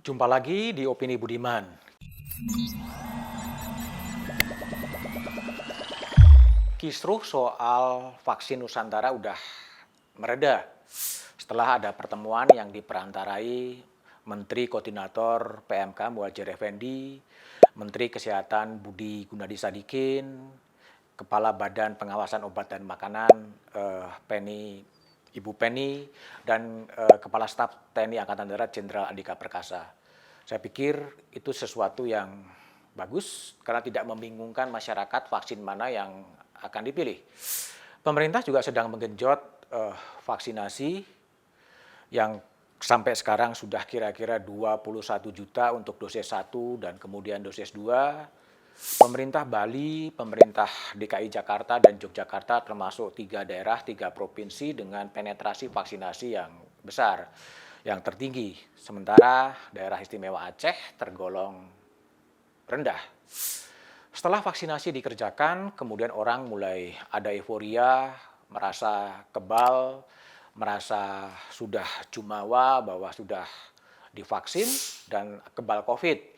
Jumpa lagi di Opini Budiman. Kisruh soal vaksin Nusantara udah mereda setelah ada pertemuan yang diperantarai Menteri Koordinator PMK Muhadjir Effendi, Menteri Kesehatan Budi Gunadi Sadikin, Kepala Badan Pengawasan Obat dan Makanan Ibu Penny, dan Kepala Staf TNI Angkatan Darat Jenderal Andika Perkasa. Saya pikir itu sesuatu yang bagus karena tidak membingungkan masyarakat vaksin mana yang akan dipilih. Pemerintah juga sedang menggenjot vaksinasi yang sampai sekarang sudah kira-kira 21 juta untuk dosis 1 dan kemudian dosis 2. Pemerintah Bali, pemerintah DKI Jakarta dan Yogyakarta termasuk 3 daerah, 3 provinsi dengan penetrasi vaksinasi yang besar, yang tertinggi. Sementara daerah istimewa Aceh tergolong rendah. Setelah vaksinasi dikerjakan, kemudian orang mulai ada euforia, merasa kebal, merasa sudah jumawa bahwa sudah divaksin dan kebal COVID.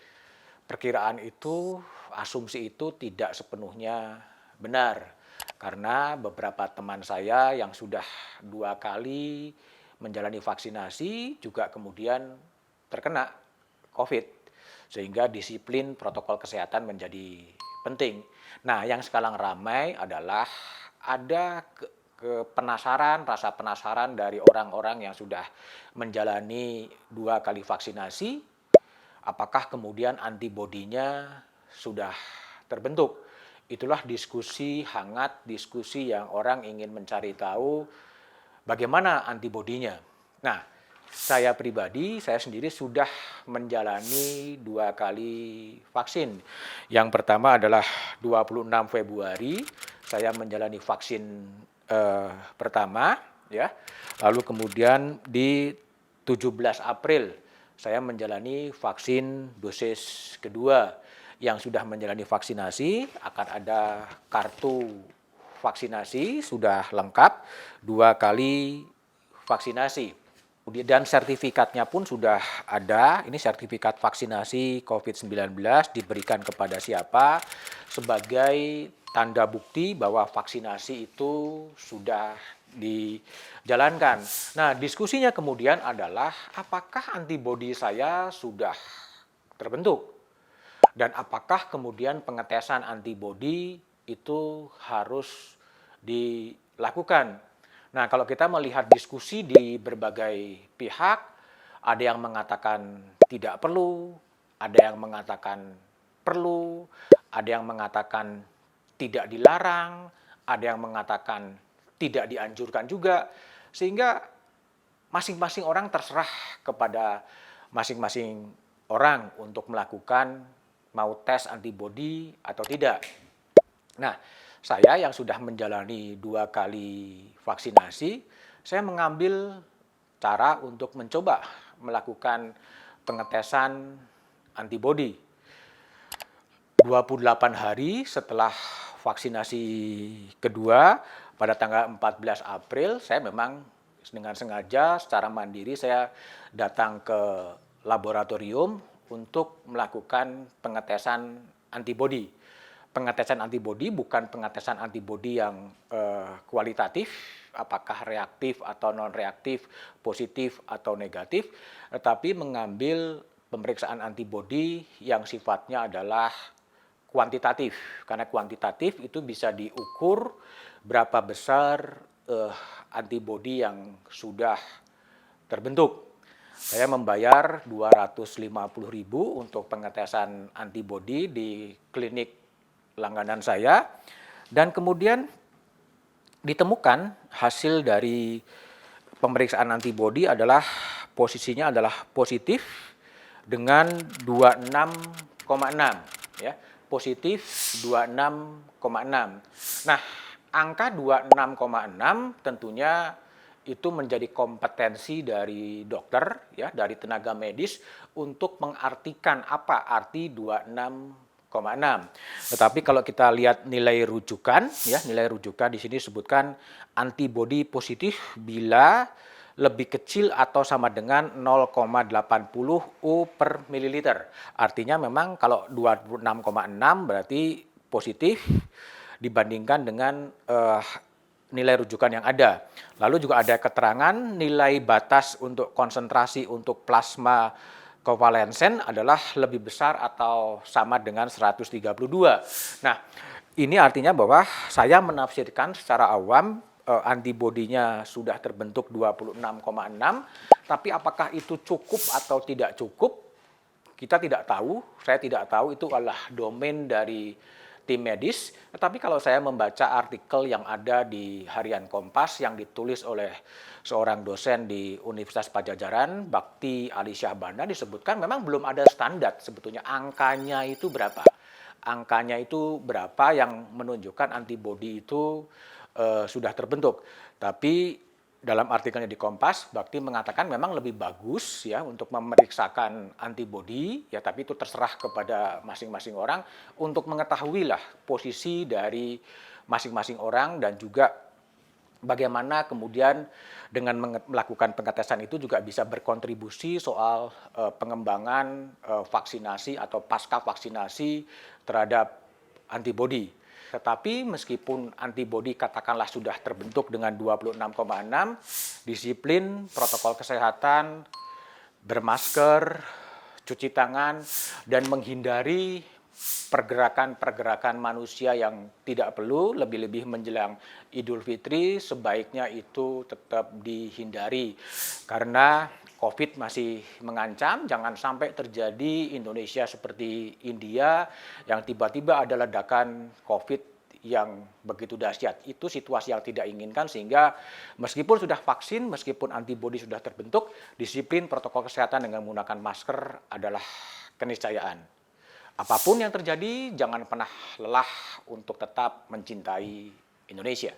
Perkiraan itu, asumsi itu tidak sepenuhnya benar. Karena beberapa teman saya yang sudah 2 kali menjalani vaksinasi juga kemudian terkena COVID. Sehingga disiplin protokol kesehatan menjadi penting. Nah, yang sekarang ramai adalah ada penasaran, rasa penasaran dari orang-orang yang sudah menjalani 2 kali vaksinasi, apakah kemudian antibodinya sudah terbentuk. Itulah diskusi hangat, diskusi yang orang ingin mencari tahu bagaimana antibodinya. Nah, saya pribadi, saya sendiri sudah menjalani 2 kali vaksin. Yang pertama adalah 26 Februari, saya menjalani vaksin pertama, ya. Lalu kemudian di 17 April saya menjalani vaksin dosis kedua. Yang sudah menjalani vaksinasi akan ada kartu vaksinasi sudah lengkap 2 kali vaksinasi. Dan sertifikatnya pun sudah ada, ini sertifikat vaksinasi COVID-19 diberikan kepada siapa sebagai tanda bukti bahwa vaksinasi itu sudah dijalankan. Nah, diskusinya kemudian adalah apakah antibodi saya sudah terbentuk? Dan apakah kemudian pengetesan antibodi itu harus dilakukan? Nah, kalau kita melihat diskusi di berbagai pihak, ada yang mengatakan tidak perlu, ada yang mengatakan perlu, ada yang mengatakan tidak dilarang, ada yang mengatakan tidak dianjurkan juga, sehingga masing-masing orang terserah kepada masing-masing orang untuk melakukan mau tes antibodi atau tidak. Nah, saya yang sudah menjalani 2 kali vaksinasi, saya mengambil cara untuk mencoba melakukan pengetesan antibodi. 28 hari setelah vaksinasi kedua, pada tanggal 14 April, saya memang dengan sengaja secara mandiri saya datang ke laboratorium untuk melakukan pengetesan antibodi. Pengetesan antibodi bukan pengetesan antibodi yang kualitatif, apakah reaktif atau non-reaktif, positif atau negatif, tetapi mengambil pemeriksaan antibodi yang sifatnya adalah kuantitatif. Karena kuantitatif itu bisa diukur berapa besar antibodi yang sudah terbentuk. Saya membayar 250.000 untuk pengetesan antibodi di klinik langganan saya, dan kemudian ditemukan hasil dari pemeriksaan antibodi adalah posisinya adalah positif dengan 26,6, ya. Positif 26,6. Nah, angka 26,6 tentunya itu menjadi kompetensi dari dokter, ya, dari tenaga medis untuk mengartikan apa arti 26,6. Tetapi kalau kita lihat nilai rujukan, ya, nilai rujukan di sini disebutkan antibodi positif bila lebih kecil atau sama dengan 0,80 U per mililiter. Artinya memang kalau 26,6 berarti positif dibandingkan dengan nilai rujukan yang ada. Lalu juga ada keterangan nilai batas untuk konsentrasi untuk plasma kovalensen adalah lebih besar atau sama dengan 132. Nah, ini artinya bahwa saya menafsirkan secara awam antibodinya sudah terbentuk 26,6, tapi apakah itu cukup atau tidak cukup, kita tidak tahu, saya tidak tahu, itu adalah domain dari tim medis. Tetapi kalau saya membaca artikel yang ada di Harian Kompas yang ditulis oleh seorang dosen di Universitas Padjadjaran, Bakti Ali Syahbana, disebutkan memang belum ada standar sebetulnya angkanya itu berapa. Angkanya itu berapa yang menunjukkan antibodi itu sudah terbentuk. Tapi dalam artikelnya di Kompas, Bakti mengatakan memang lebih bagus ya untuk memeriksakan antibodi, ya tapi itu terserah kepada masing-masing orang untuk mengetahui lah posisi dari masing-masing orang dan juga bagaimana kemudian dengan melakukan pengetesan itu juga bisa berkontribusi soal pengembangan vaksinasi atau pasca vaksinasi terhadap antibodi. Tetapi meskipun antibodi katakanlah sudah terbentuk dengan 26,6, disiplin, protokol kesehatan, bermasker, cuci tangan, dan menghindari pergerakan-pergerakan manusia yang tidak perlu, lebih-lebih menjelang Idul Fitri, sebaiknya itu tetap dihindari. Karena COVID masih mengancam, jangan sampai terjadi Indonesia seperti India yang tiba-tiba ada ledakan COVID yang begitu dahsyat. Itu situasi yang tidak inginkan sehingga meskipun sudah vaksin, meskipun antibodi sudah terbentuk, disiplin protokol kesehatan dengan menggunakan masker adalah keniscayaan. Apapun yang terjadi, jangan pernah lelah untuk tetap mencintai Indonesia.